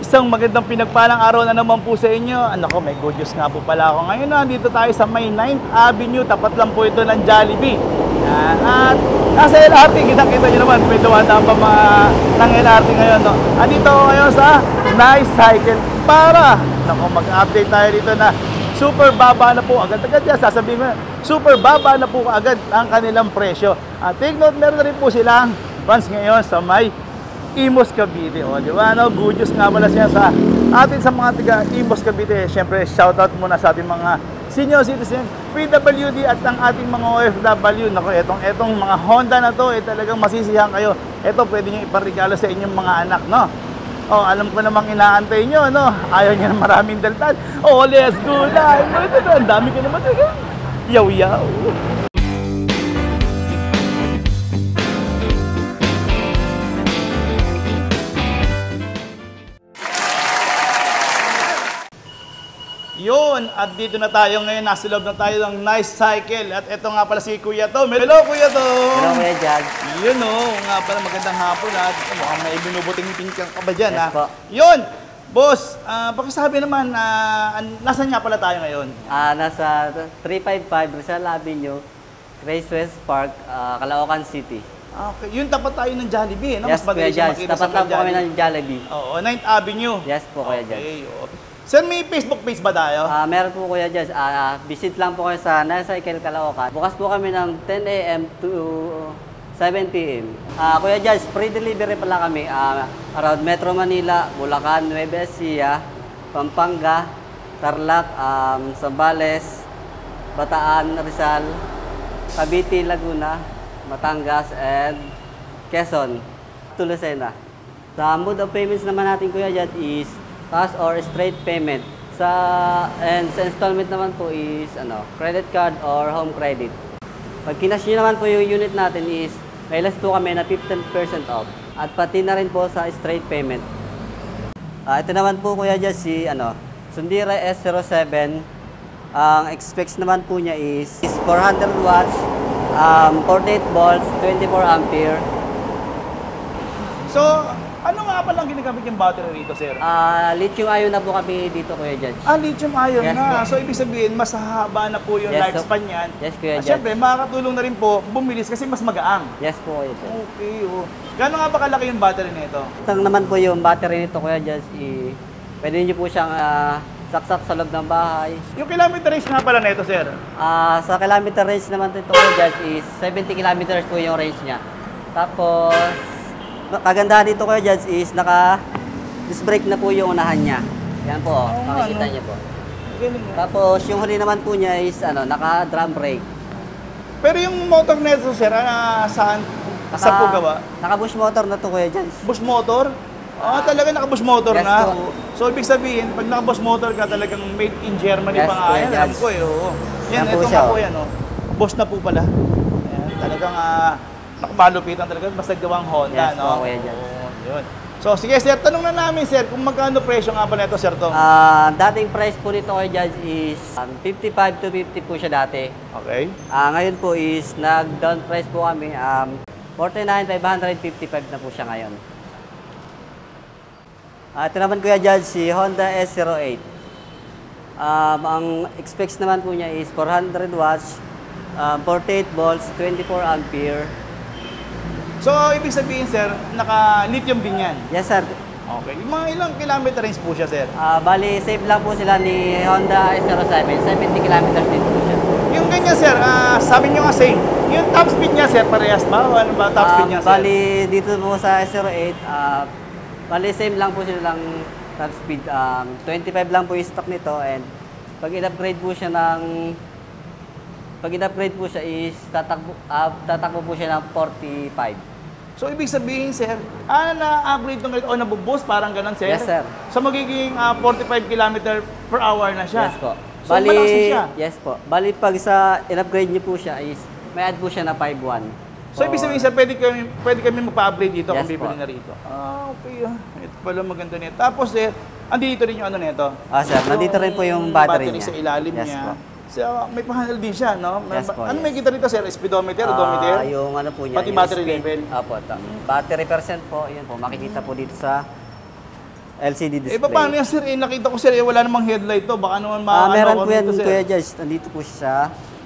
Isang magandang pinagpalang araw na naman po sa inyo. Nako, may good news nga po pala ako. Ngayon nandito tayo sa may 9th Avenue. Tapat lang po ito ng Jollibee. Yan. At nasa LRT, kita-kita nyo naman. May dumadaan pa mga ng LRT ngayon. No? Andito ako ngayon sa Nice Cycle para mag-update tayo dito na super baba na po agad-agad yan. Sasabihin ko na, super baba na po agad ang kanilang presyo. At take note, meron na rin po silang branch ngayon sa may Imus Cavite, o di ba? No? Good news nga pala siya sa atin sa mga taga Imus Cavite. Siyempre, shoutout muna sa ating mga senior citizen, PWD at ang ating mga OFW. Nako, etong mga Honda na to, talagang masisiyahan kayo. Ito, pwede nyo iparigalo sa inyong mga anak, no? Oh, alam ko namang inaantay nyo, no? Ayaw nyo ng maraming daltan. Oh, let's go na! Ang dami ka naman, yaw-yaw. Yun, at dito na tayo ngayon, nasa loob na tayo ng Nice Cycle. At ito nga pala si Kuya Tom. Hello, Kuya Tom! Hello, Kuya Jad. Yun nga pala, magandang hapon. At mukhang may binubuting-ting ka ba dyan, yes, po. Yun! Boss, pakisabi naman, nasan nga pala tayo ngayon? Nasa 355 Rizal Avenue, Grace West Park, Caloocan City. Okay, yun tapat tayo ng Jollibee, no? Yes, Kuya Jad. Tapat lang po kami ng Jollibee. Oo, 9th Avenue. Yes po, Kuya Jad. Okay, Sir, may Facebook page ba tayo? Meron po, Kuya Jad. Visit lang po kayo sa Nice Cycle Caloocan. Bukas po kami ng 10 a.m. to 7 p.m. Kuya Jad, free delivery pala kami. Around Metro Manila, Bulacan, Nueva Ecija, Pampanga, Tarlac, Zambales, Bataan, Rizal, Cavite, Laguna, Batangas, and Quezon, Lucena. Sa mode of payments naman natin, Kuya Jad, is cash or straight payment. Sa installment naman po is credit card or home credit. Pag kinash nyo naman po yung unit natin is may less po kami na 15% off. At pati na rin po sa straight payment. Ito naman po, Kuya Jad, si Sundira S07. Ang specs naman po niya is 400 watts, 48 volts, 24 ampere. So, ano nga palang ginagamit yung battery rito, sir? Lithium-ion na po kami dito, Kuya Judge. Lithium-ion yes, na. Po. So, ibig sabihin, mas haba na po yung lifespan niyan. Yes, Kuya Judge. Siyempre, makakatulong na rin po bumilis kasi mas magaang. Yes po, Kuya Judge. Okay, Gano'n nga ba kalaki yung battery nito? Ito naman po yung battery nito, Kuya Judge. Pwede niyo po siyang saksak sa loob ng bahay. Yung kilometer range nga pala nito, sir? Sa kilometer range naman ito, Kuya Judge, is 70 kilometers po yung range niya. Tapos, kagandahan dito, Kuya Judge, is disc brake na po yung unahan niya. Yan po, makikita niyo po. Tapos yung huli naman po niya is naka drum brake. Pero yung motor nito, sir, saan po gawa? Naka bush motor na to, Kuya Judge. Bush motor? Talaga naka-bush motor yes, na. Po. So ibig sabihin, pag naka-bush motor ka, talagang made in Germany yes, pa nga yan. Alam ko Yan, ito nga po yan. Bush na po pala. Ayan, talagang nakapalupitan talaga, basta gawang Honda, yes, no? Yes, yun. So, sige, sir, tanong na namin, sir, kung magkano presyo nga pala ito, sir, to? Dating price po nito, Kuya Judge, is 55 to 50 po siya dati. Okay. Ngayon po is nag-down price po kami, 49,555 na po siya ngayon. Ito naman, Kuya Judge, si Honda S08. Ang specs naman po niya is 400 watts, 48 volts, 24 ampere. So, ibig sabihin, sir, naka-lithium din yan? Yes, sir. Okay. Yung mga ilang kilometer range po siya, sir? Bali, safe lang po sila ni Honda S07. 70 kilometers din po siya. Yung ganyan, sir, sabi nyo nga same. Yung top speed niya, sir, parehas ba? O ano ba top speed niya, sir? Bali, dito po sa S08, bali, same lang po sila ng top speed. 25 lang po yung stock nito and pag in-upgrade po siya is tatakbo po siya ng 45. So, ibig sabihin, sir, na-upgrade nung o nabuboost, parang ganun, sir? Yes, sir. So, magiging 45 km per hour na siya? Yes po. So, malakas na siya? Yes po. Bali, pag sa in-upgrade niyo po siya is may add po siya na 5.1. So, ibig sabihin, sir, pwede kami magpa-upgrade dito yes, kung bibili po. na rito? Okay. Ito pala maganda nito. Tapos, sir, andito rin yung nito? Sir, nandito rin po yung battery niya. Sa ilalim yes, niya. Po. So, may pa-handle din siya, no? Yes, po, ano may kita rito, sir? Speedometer, odometer? Yung po niya. Pati battery level? Apo, battery percent po. Yun po, makikita po dito sa LCD display. Paano yan, sir? Nakita ko, sir, wala namang headlight to. Baka naman Meron po yan, dito, sir. Kuya Judge. Nandito po siya.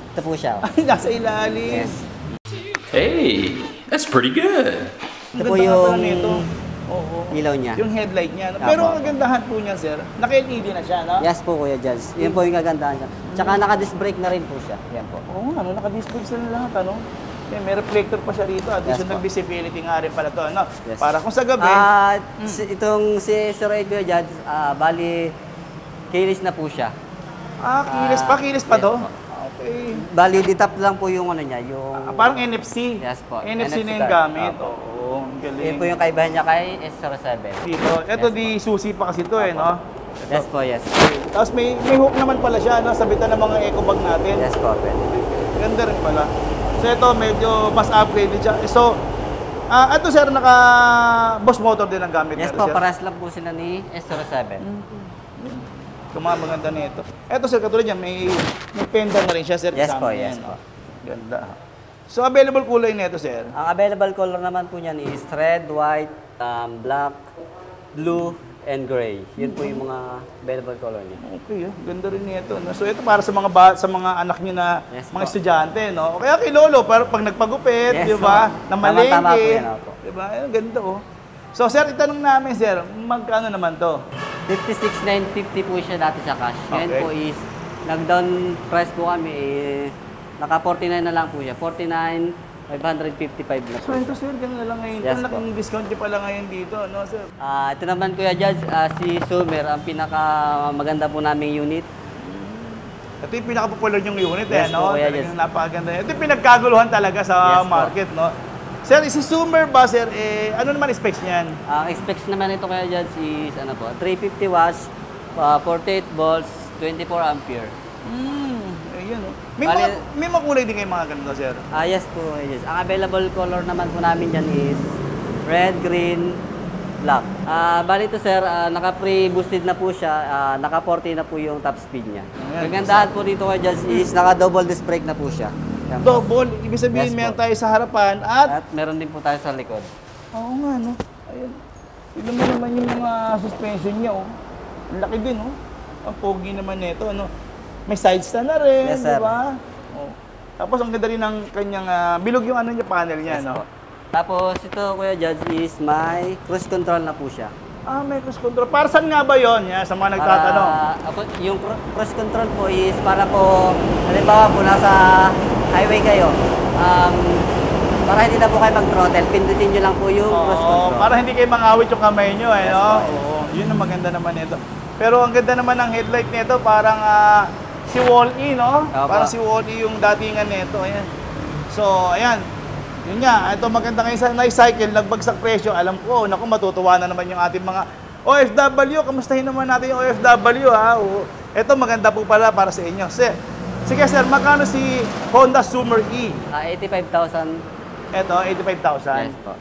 Ito po siya. Ay, nasa ilalim. Yes. Hey, that's pretty good. Ang Ito po ganda nga pala yung nito. Oo. ilaw niya. Yung headlight niya. No? Apo. Pero ang kagandahan po niya, sir, naka-LED na siya, no? Yes po, Kuya Judge. Yun po yung kagandahan niya. Tsaka naka-disc brake na rin po siya. Yan po. Oo nga, no? Naka-display sila lahat, ano? Yan, may reflector pa siya rito. Additional Yes, po. visibility nga rin pala to, ano? Yes. Para kung sa gabi, Itong si Sir Ed, Kuya Judge, bali, kilis na po siya. kilis pa. Kilis pa yes to? po. Okay. Bali, ditap lang po yung ano niya, yung... Parang NFC. Yes po. NFC na NFC yung card. gamit. Opo. Oo, ang galing. Yun po yung kaibahan niya kay S07. Dito. Ito Yes, di susi pa kasi to, eh, Opo. no? Yes po, yes. Tapos may hook naman pala siya, no? Sabitan ng mga eco bag natin. Yes po, pwede. Ganda rin pala. So ito, medyo mas upgraded siya. So, ito sir, naka Boss Motor din ang gamit Yes nila, po, sir. paras lang po sila ni S07. Ito mga maganda nito. Ito sir, katulad yan, may pendant na rin siya, sir. Yes kasama po, yan, yes po. oh. Ganda. So, available kulay nito, sir. Ang available color naman po niyan is red, white, black, blue, and gray. Yun po yung mga available color niya. Okay, ganda rin nito. No? So, ito para sa mga sa mga anak niyo na Yes mga po. estudyante, no? O kaya kay lolo, para pag nagpagupit, Yes di ba? po. Na Tama-tama po malengke. yan, opo. Di ba? Ayun, ganda, oh. So, sir, itanong namin, sir, magkano naman to? 56,950 po siya dati sa cash. Ngayon Okay. po is, nag-down price po kami, naka 49 na lang po siya. 49,555 na So, po. ito, sir, ganun na lang ngayon. Yes, Ang laking discount niyo pala ngayon dito, no, sir? Ito naman, Kuya Judge, si Sumer, ang pinaka maganda po naming unit. Ito yung pinaka-popular yung unit, Yes no? po, Kuya Talagang Jess. napakaganda. Ito yung pinagkaguluhan talaga sa Yes po. market, no? Sir, si Zoomer ba, sir, ano naman specs niyan? Ang specs naman ito, Kuya Judge, is 350 watts, 48 volts, 24 ampere. Ayun, no? May, Bali- may makulay din kayo mga ganito, sir. Yes po, yes. Ang available color naman po namin dyan is red, green, black. Bali ito, sir, naka-pre-boosted na po siya, naka-40 na po yung top speed niya. Ayan. Kagandahan po dito, Kuya Judge, is naka-double disc brake na po siya. Yan po. Double, ibig sabihin, Yes, meron po. tayo sa harapan at... At meron din po tayo sa likod. Oo nga, no? Ayun. Tignan mo naman yung mga suspension niya, oh. Ang laki din, oh. Ang pogi naman nito, ano? May side stand na rin, Yes, sir. di ba? Oh. Tapos ang ganda rin ng kanyang, bilog yung ano niya, panel niya, Yes no? po. Tapos ito, Kuya Judge, is may cruise control na po siya. May cruise control. Para saan nga ba yun? Yan, sa mga nagtatanong. Yung cruise control po is para po, halimbawa po nasa highway kayo, para hindi na po kayo mag-throttle, pindutin nyo lang po yung cruise control. Para hindi kayo mangawit yung kamay nyo, Yes, no? po, yes. Oo, yun ang maganda naman nito. Pero ang ganda naman ng headlight nito, parang si Wall-E, no? Opo. Parang si Wall-E yung datingan nito. Ayan. So, ayan. Yun nga, ito maganda ngayon sa nice cycle, nagbagsak presyo. Alam ko, naku, matutuwa na naman yung ating mga OFW. Kamustahin naman natin yung OFW, ha? Oo. Ito maganda po pala para sa inyo. Sige, sir, magkano si Honda Summer E? 85,000. Ito, 85,000. Yes po.